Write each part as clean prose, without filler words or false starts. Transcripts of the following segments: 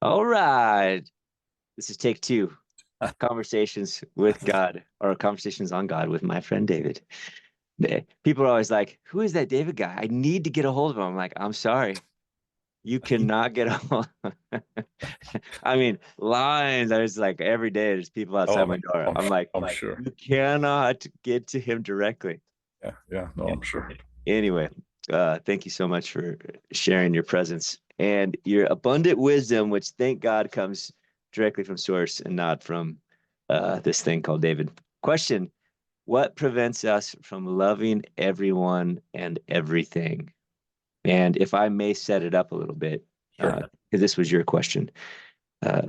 All right. This is take two. Conversations with God or conversations on God with my friend David. People are always like, who is that David guy? I need to get a hold of him. I'm like, I'm sorry. You cannot get a hold. I mean, lines. There's like every day there's people outside Oh, my door. I'm like, I'm sure. you cannot get to him directly. Yeah, yeah, no, Yeah. I'm sure. Anyway, thank you so much for sharing your presence and your abundant wisdom, which thank God comes directly from source and not from this thing called David. Question: what prevents us from loving everyone and everything? And if I may set it up a little bit, Sure. because this was your question, uh,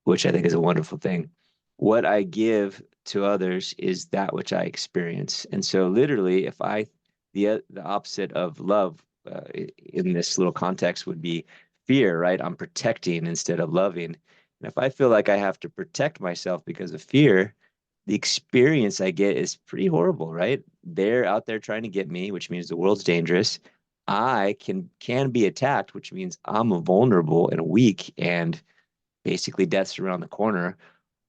which I think is a wonderful thing. What I give to others is that which I experience. And so, literally, if I, the opposite of love in this little context would be fear, right? I'm protecting instead of loving. And if I feel like I have to protect myself because of fear, the experience I get is pretty horrible, right? They're out there trying to get me, which means the world's dangerous. I can be attacked, which means I'm vulnerable and weak, and basically death's around the corner.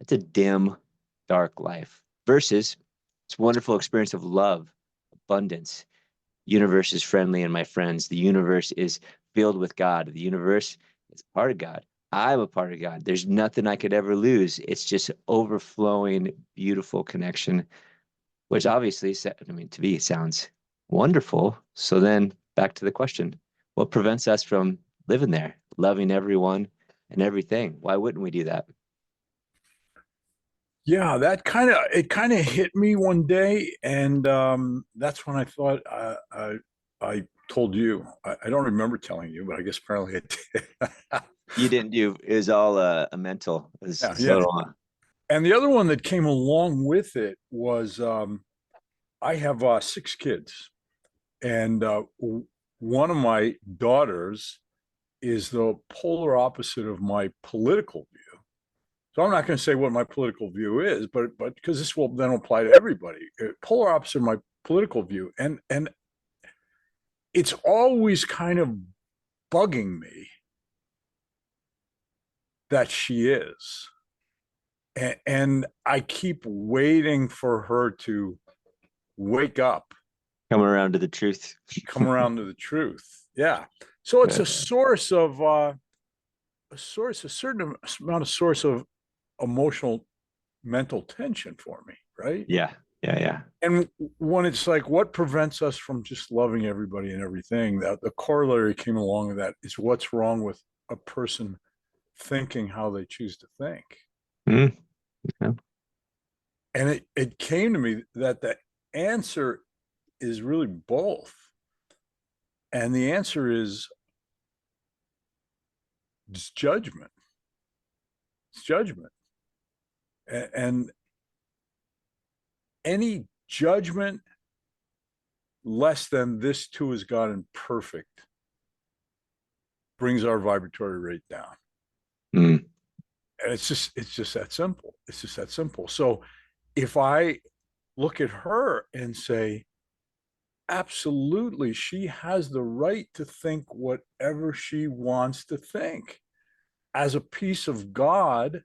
It's a dim, dark life versus this wonderful experience of love, abundance. Universe is friendly and my friends. The universe is filled with God. The universe is a part of God. I'm a part of God. There's nothing I could ever lose. It's just overflowing, beautiful connection, which obviously, I mean, to me, sounds wonderful. So then back to the question, what prevents us from living there, loving everyone and everything? Why wouldn't we do that? Yeah, that kind of hit me one day, and that's when I thought I told you. I don't remember telling you, but I guess apparently I did. You didn't do it was all a mental. Yeah, It's a yeah. little And the other one that came along with it was I have six kids, and one of my daughters is the polar opposite of my political view. So I'm not going to say what my political view is, but because this will then apply to everybody. Polar opposite of my political view, and it's always kind of bugging me that she is, and I keep waiting for her to wake up, coming around to the truth. come around to the truth. Yeah. So it's Uh, a source of a certain amount of source of emotional mental tension for me, right? yeah, yeah, yeah. And when it's like, what prevents us from just loving everybody and everything? That the corollary came along with that is what's wrong with a person thinking how they choose to think. Mm, yeah. And it came to me that the answer is really both. And the answer is it's judgment. It's judgment. And any judgment less than this too is God and perfect brings our vibratory rate down. Mm, And it's just that simple. It's just that simple. So if I look at her and say, absolutely, she has the right to think whatever she wants to think as a piece of God,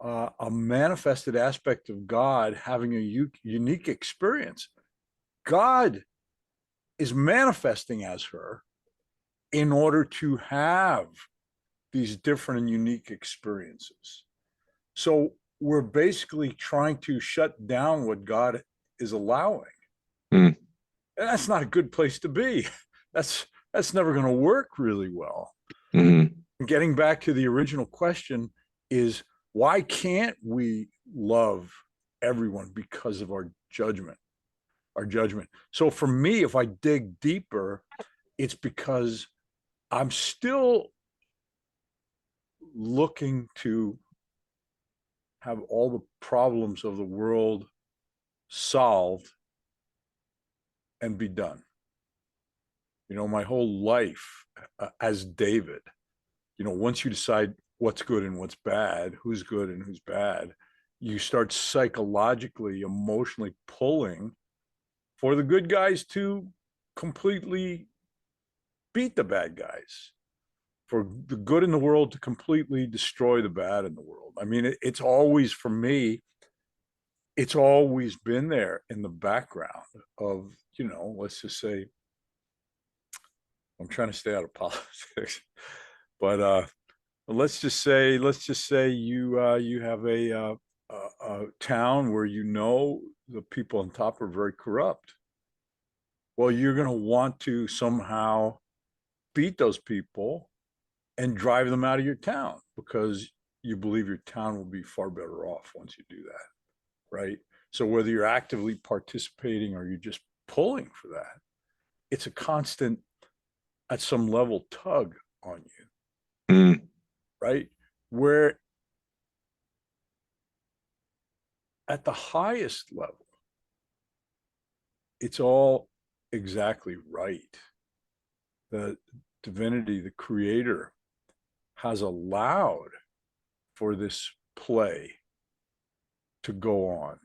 a manifested aspect of God having a unique experience. God is manifesting as her in order to have these different and unique experiences. So we're basically trying to shut down what God is allowing. mm, And that's not a good place to be. That's never going to work really well. mm. Getting back to the original question is why can't we love everyone because of our judgment. So for me, if I dig deeper, it's because I'm still looking to have all the problems of the world solved and be done. My whole life as David, once you decide what's good and what's bad, who's good and who's bad, you start psychologically, emotionally pulling for the good guys to completely beat the bad guys. for the good in the world to completely destroy the bad in the world. I mean, it's always, for me, it's always been there in the background of, let's just say, I'm trying to stay out of politics, but let's just say you have a town where the people on top are very corrupt. Well, you're going to want to somehow beat those people and drive them out of your town because you believe your town will be far better off once you do that, right? So whether you're actively participating or you're just pulling for that, it's a constant, at some level, tug on you, Mm. right? Where at the highest level, it's all exactly right. The divinity, the creator, has allowed for this play to go on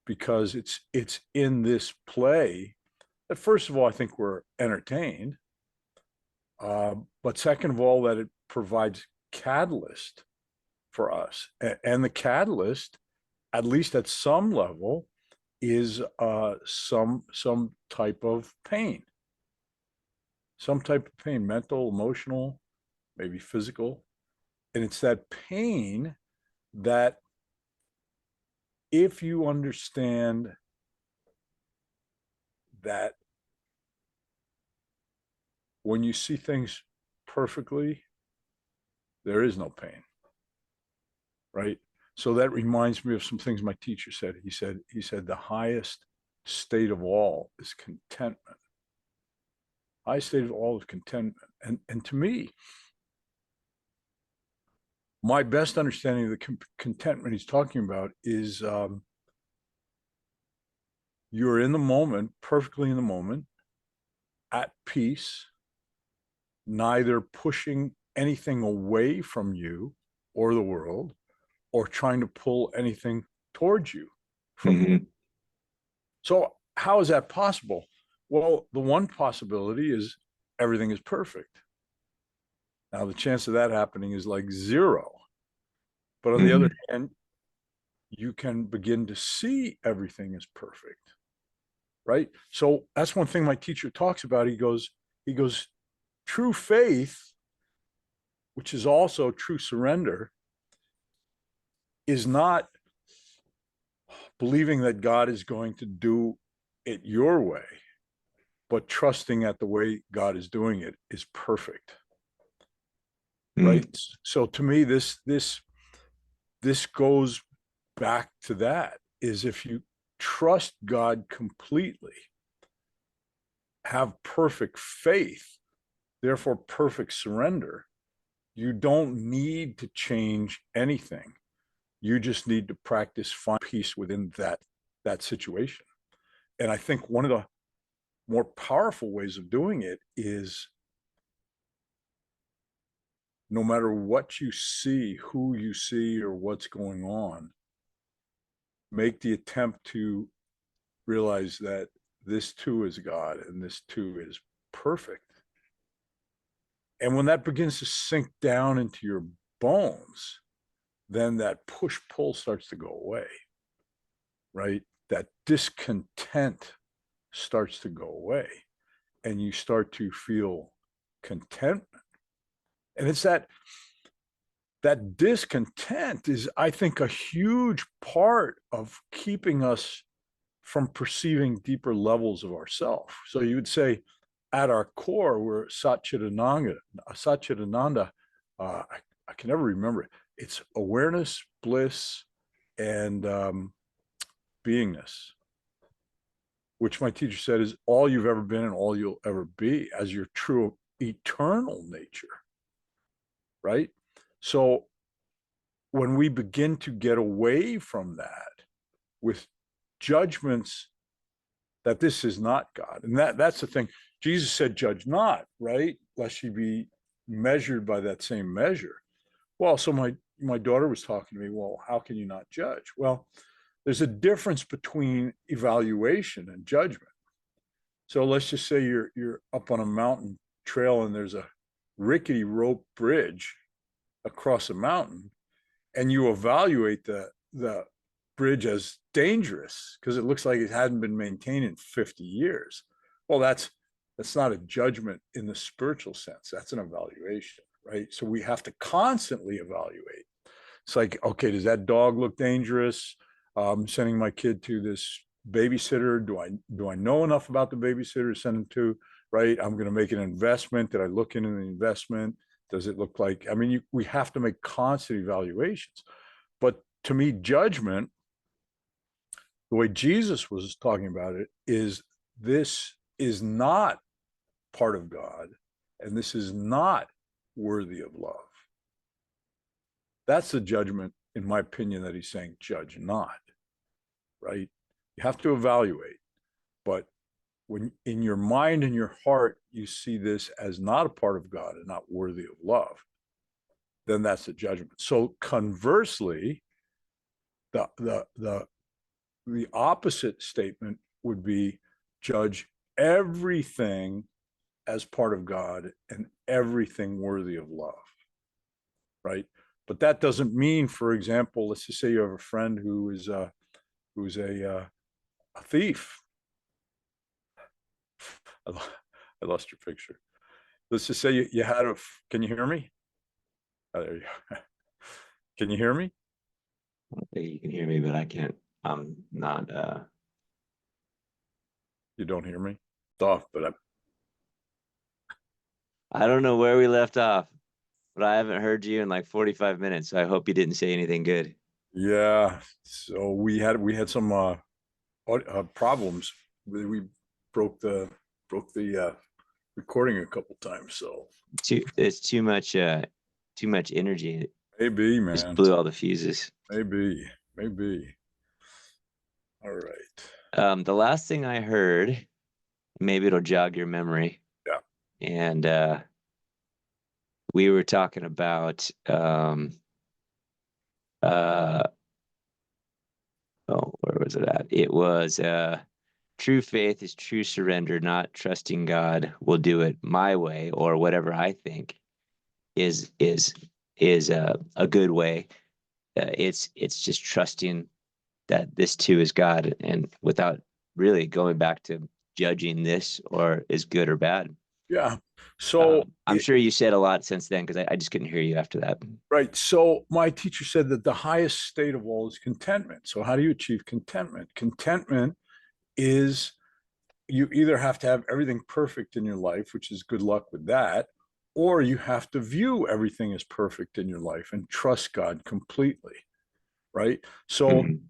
because it's in this play that, first of all, I think we're entertained, but second of all, that it provides catalyst for us, and the catalyst, at least at some level, is some type of pain, mental, emotional, maybe physical. And it's that pain that, if you understand that when you see things perfectly, there is no pain, right? So that reminds me of some things my teacher said. He said the highest state of all is contentment. Highest state of all is contentment. And to me, my best understanding of the contentment he's talking about is, you're in the moment, perfectly in the moment, at peace, neither pushing anything away from you or the world, or trying to pull anything towards you from the world. Hmm. So, how is that possible? Well, the one possibility is everything is perfect. Now, the chance of that happening is like zero. But on the other Hmm. hand, you can begin to see everything as perfect, right? So that's one thing my teacher talks about. He goes, true faith, which is also true surrender, is not believing that God is going to do it your way, but trusting that the way God is doing it is perfect, Mm. right? So to me, this goes back to that, is if you trust God completely, have perfect faith, therefore perfect surrender, you don't need to change anything. You just need to practice find peace within that situation. And I think one of the more powerful ways of doing it is, no matter what you see, who you see, or what's going on, make the attempt to realize that this too is God and this too is perfect. And when that begins to sink down into your bones, then that push pull starts to go away, right? That discontent starts to go away, and you start to feel contentment. And it's that discontent is, I think, a huge part of keeping us from perceiving deeper levels of ourself. So you would say, at our core, we're Satchitananda. Satchitananda, I can never remember it. It's awareness, bliss, and beingness, which my teacher said is all you've ever been and all you'll ever be as your true eternal nature, right? So when we begin to get away from that with judgments that this is not God, and that's the thing. Jesus said, "Judge not," right? Lest you be measured by that same measure. Well, so my daughter was talking to me. Well, how can you not judge? Well, there's a difference between evaluation and judgment. So let's just say you're up on a mountain trail and there's a rickety rope bridge across a mountain, and you evaluate the bridge as dangerous because it looks like it hadn't been maintained in 50 years. Well, that's not a judgment in the spiritual sense. That's an evaluation, right? So we have to constantly evaluate. It's like, okay, does that dog look dangerous? Sending my kid to this babysitter. Do I know enough about the babysitter to send him to? Right. I'm going to make an investment. Did I look into the investment? Does it look like? I mean, we have to make constant evaluations. But to me, judgment, the way Jesus was talking about it, is this is not part of God, and this is not worthy of love. That's the judgment, in my opinion, that he's saying, judge not, right? You have to evaluate. But when in your mind and your heart, you see this as not a part of God and not worthy of love, then that's the judgment. So conversely, the opposite statement would be judge everything as part of God and everything worthy of love, right? But that doesn't mean, for example, let's just say you have a friend who's a thief. I lost your picture. Let's just say you had a. Can you hear me? Oh, there you go. Can you hear me? I don't think you can hear me, but I can't. I'm not. You don't hear me? Off, but I don't know where we left off, but I haven't heard you in like 45 minutes. So I hope you didn't say anything good. yeah. So we had some problems. We broke the recording a couple times. So It's too much energy. It maybe, just man, blew all the fuses. maybe. All right. The last thing I heard, maybe it'll jog your memory. Yeah. And we were talking about uh oh, where was it at? It was true faith is true surrender, not trusting God will do it my way or whatever I think is is is a good way. It's just trusting that this too is God, and without really going back to judging this or is good or bad. Yeah. So I'm sure you said a lot since then because I just couldn't hear you after that. right. So my teacher said that the highest state of all is contentment. So how do you achieve contentment? Contentment is you either have to have everything perfect in your life, which is good luck with that, or you have to view everything as perfect in your life and trust God completely, right? So Mhm.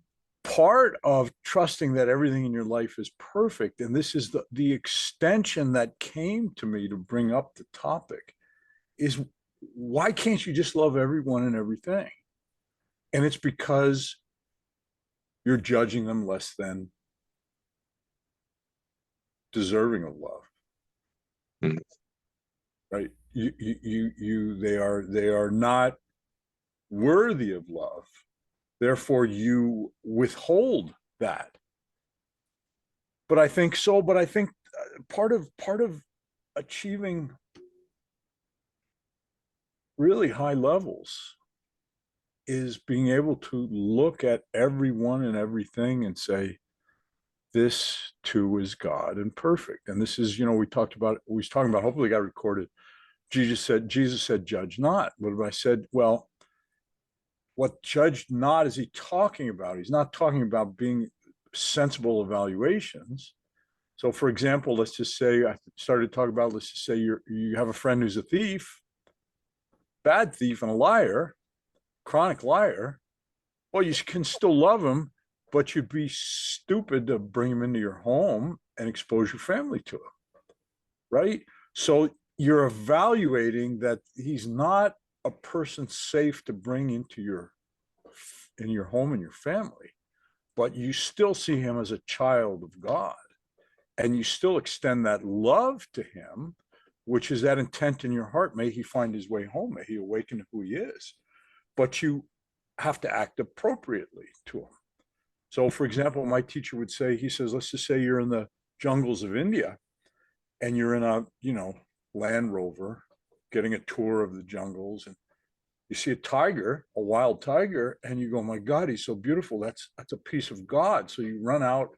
part of trusting that everything in your life is perfect, and this is the extension that came to me to bring up the topic, is why can't you just love everyone and everything? And it's because you're judging them less than deserving of love, Mhm. right? They are not worthy of love. Therefore, you withhold that. But I think so. But I think part of achieving really high levels is being able to look at everyone and everything and say, this too is God and perfect. And this is, we was talking about, hopefully got recorded. Jesus said, judge not. What have I said? Well, what judge not is he talking about? He's not talking about being sensible evaluations. So, for example, let's just say I started to talk about, let's just say you have a friend who's a thief, bad thief and a liar, chronic liar. Well, you can still love him, but you'd be stupid to bring him into your home and expose your family to him, right? So you're evaluating that he's not a person safe to bring into your home and your family, but you still see him as a child of God, and you still extend that love to him, which is that intent in your heart. May he find his way home. May he awaken to who he is. But you have to act appropriately to him. So, for example, my teacher would say, he says, let's just say you're in the jungles of India and you're in a, Land Rover getting a tour of the jungles, and you see a tiger, a wild tiger, and you go, my God, he's so beautiful. That's a piece of God. So you run out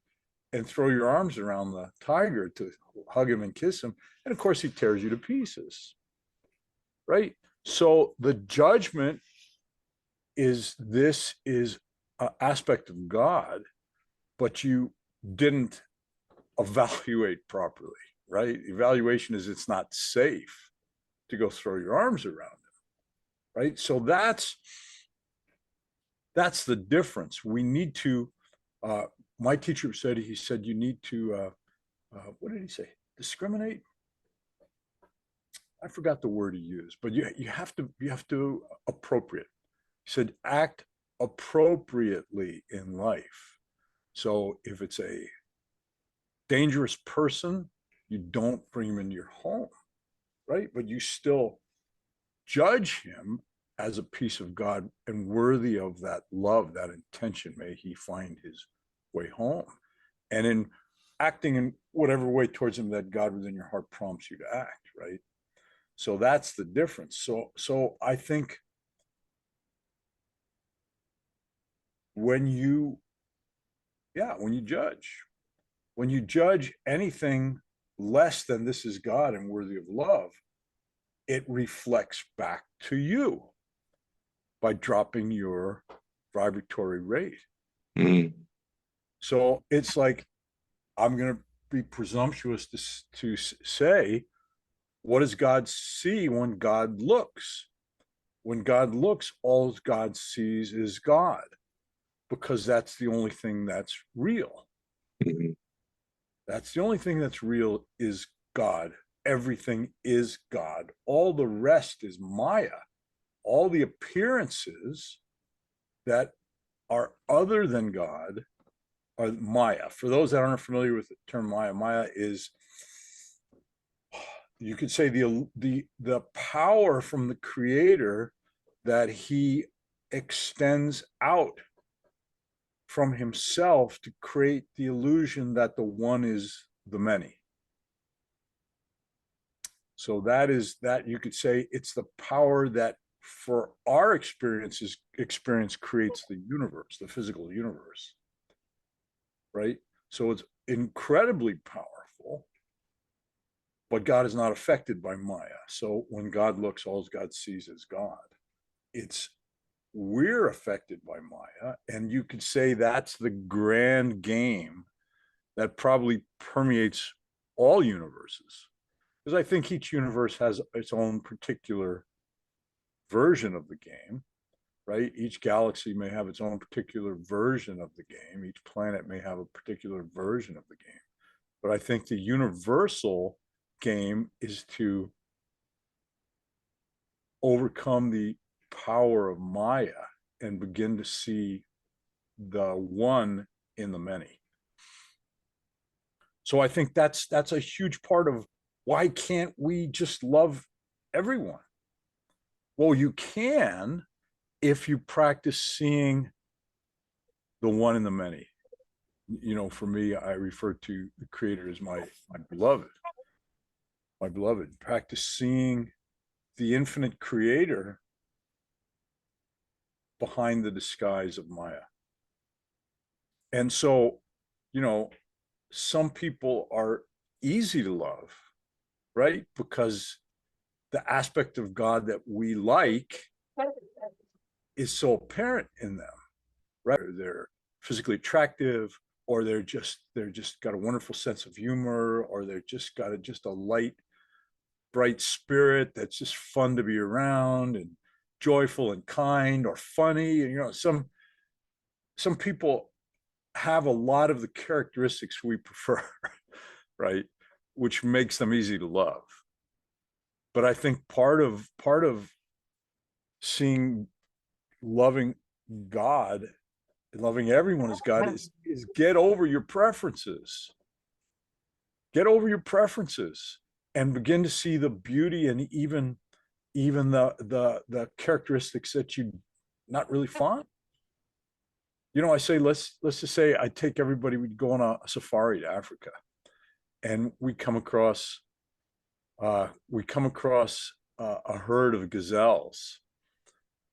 and throw your arms around the tiger to hug him and kiss him. And of course, he tears you to pieces, right? So the judgment is this is an aspect of God, but you didn't evaluate properly, right? Evaluation is it's not safe to go throw your arms around him, right? So that's the difference. We need to. My teacher said, he said you need to. What did he say? Discriminate. I forgot the word he used, but you have to appropriate. He said act appropriately in life. So if it's a dangerous person, you don't bring him into your home, right? But you still judge him as a piece of God and worthy of that love, that intention. May he find his way home. And in acting in whatever way towards him that God within your heart prompts you to act, right? So that's the difference. So I think when you judge anything less than this is God and worthy of love, it reflects back to you by dropping your vibratory rate. Mm. So it's like, I'm going to be presumptuous to say, what does God see when God looks? When God looks, all God sees is God, because that's the only thing that's real. Mm-hmm. That's the only thing that's real is God. Everything is God. All the rest is Maya. All the appearances that are other than God are Maya. For those that aren't familiar with the term Maya, Maya is, you could say, the power from the Creator that he extends out from himself to create the illusion that the one is the many. So that you could say it's the power that for our experience creates the universe, the physical universe, right? So it's incredibly powerful, but God is not affected by Maya. So when God looks, all God sees is God. We're affected by Maya, and you could say that's the grand game that probably permeates all universes, because I think each universe has its own particular version of the game, right? Each galaxy may have its own particular version of the game. Each planet may have a particular version of the game. But I think the universal game is to overcome the power of Maya and begin to see the one in the many. So I think that's a huge part of why can't we just love everyone? Well, you can if you practice seeing the one in the many. You know, for me, I refer to the Creator as my beloved. My beloved. Practice seeing the infinite Creator behind the disguise of Maya. And so, you know, some people are easy to love, right? Because the aspect of God that we like is so apparent in them, right? They're physically attractive, or they're just got a wonderful sense of humor, or they're just got a light, bright spirit that's just fun to be around and joyful and kind or funny. And, you know, some people have a lot of the characteristics we prefer, right? Which makes them easy to love. But I think part of seeing, loving God and loving everyone as God is get over your preferences. Get over your preferences and begin to see the beauty and even the characteristics that you not really fond. You know, I say let's just say I take everybody, we go on a safari to Africa, and we come across a herd of gazelles,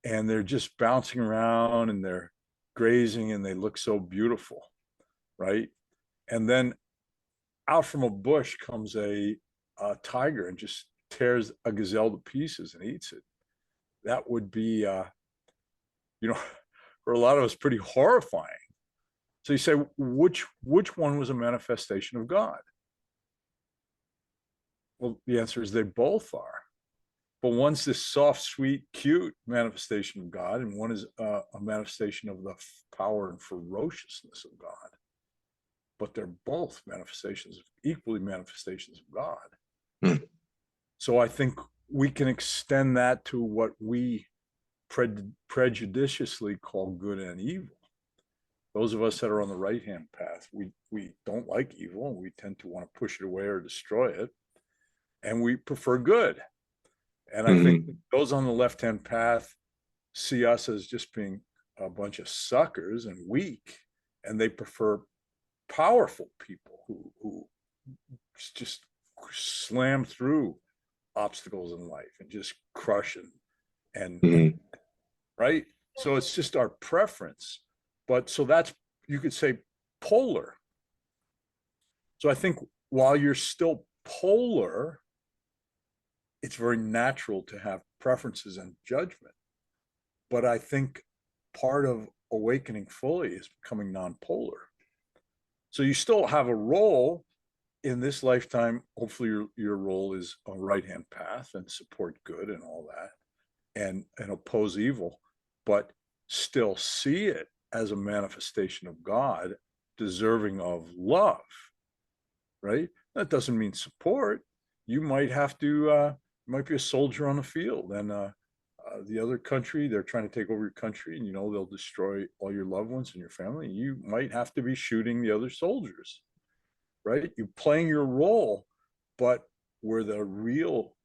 and they're just bouncing around and they're grazing and they look so beautiful, right? And then out from a bush comes a tiger and just tears a gazelle to pieces and eats it. That would be, you know, for a lot of us, pretty horrifying. So you say, which one was a manifestation of God? Well, the answer is they both are. But one's this soft, sweet, cute manifestation of God, and one is a manifestation of the power and ferociousness of God. But they're both manifestations, equally manifestations of God. Hmm. So I think we can extend that to what we prejudiciously call good and evil. Those of us that are on the right hand path, we don't like evil, and we tend to want to push it away or destroy it, and we prefer good. And I think Mm-hmm. those on the left hand path see us as just being a bunch of suckers and weak, and they prefer powerful people who just slam through obstacles in life and just crush and Mm-hmm. right. So it's just our preference. But so that's, you could say, polar. So I think while you're still polar, it's very natural to have preferences and judgment. But I think part of awakening fully is becoming non-polar. So you still have a role in this lifetime. Hopefully your role is a right-hand path and support good and all that, and oppose evil, but still see it as a manifestation of God, deserving of love, right? That doesn't mean support. You might have to, you might be a soldier on the field, and the other country, they're trying to take over your country, and they'll destroy all your loved ones and your family. You might have to be shooting the other soldiers, right? You're playing your role, but where the real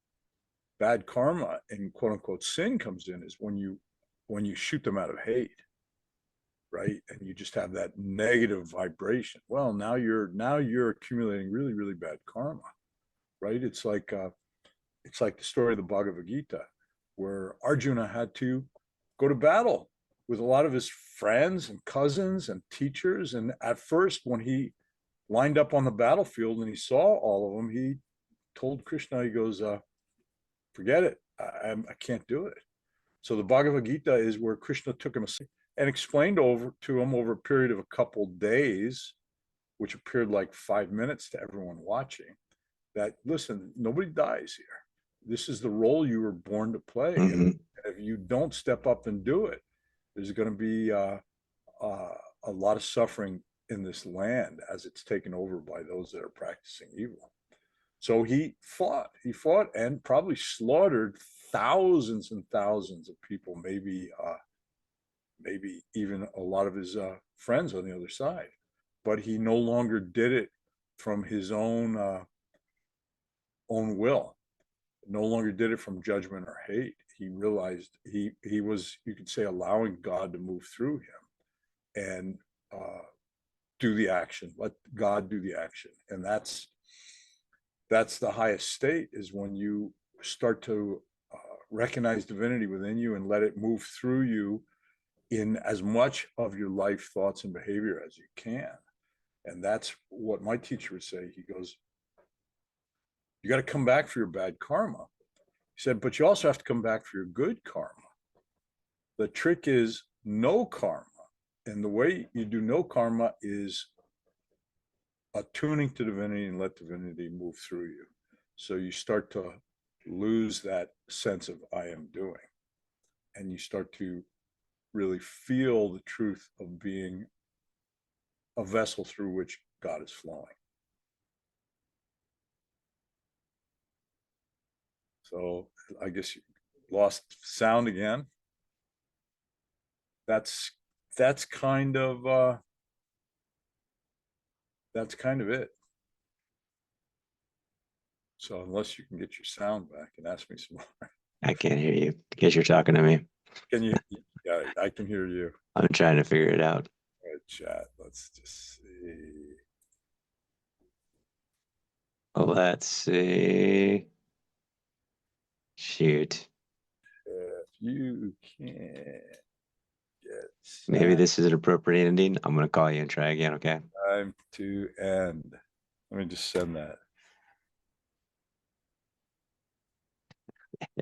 bad karma and quote unquote sin comes in is when you shoot them out of hate, right? And you just have that negative vibration. Well, now you're accumulating really, really bad karma, right? It's like the story of the Bhagavad Gita, where Arjuna had to go to battle with a lot of his friends and cousins and teachers. And at first, when he lined up on the battlefield and he saw all of them, he told Krishna, he goes, forget it. I can't do it. So the Bhagavad Gita is where Krishna took him aside and explained over to him over a period of a couple days, which appeared like 5 minutes to everyone watching, that listen, nobody dies here. This is the role you were born to play. And Mm-hmm. if you don't step up and do it, there's going to be a lot of suffering in this land as it's taken over by those that are practicing evil. So he fought and probably slaughtered thousands and thousands of people, maybe even a lot of his friends on the other side. But he no longer did it from his own will. No longer did it from judgment or hate. He realized he was, you could say, allowing God to move through him and do the action. Let God do the action, and that's the highest state, is when you start to recognize divinity within you and let it move through you in as much of your life, thoughts, and behavior as you can. And that's what my teacher would say. He goes, you got to come back for your bad karma. He said, but you also have to come back for your good karma. The trick is no karma. And the way you do no karma is attuning to divinity and let divinity move through you. So you start to lose that sense of I am doing. And you start to really feel the truth of being a vessel through which God is flowing. So I guess you lost sound again. That's that's kind of uh, that's kind of it. So unless you can get your sound back and ask me some more, I can't hear you because you're talking to me. can you? Yeah, I can hear you. I'm trying to figure it out. All right, chat. Let's just see. Let's see. Shoot. If you can't get Maybe sad, this is an appropriate ending. I'm gonna call you and try again, okay? time to end. Let me just send that.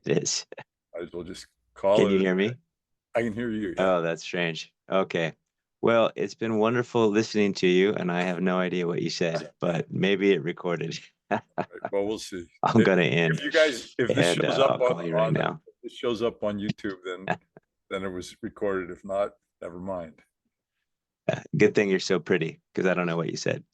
It is. Might as well just call Can you it. hear me? I can hear you. Yeah. Oh, that's strange. Okay. Well, it's been wonderful listening to you, and I have no idea what you said, but maybe it recorded. Right, well, we'll see. I'm gonna If end, you guys, if this and shows up I'll call you right on now. if this shows up on YouTube, then it was recorded. If not, never mind. Good thing you're so pretty, because I don't know what you said.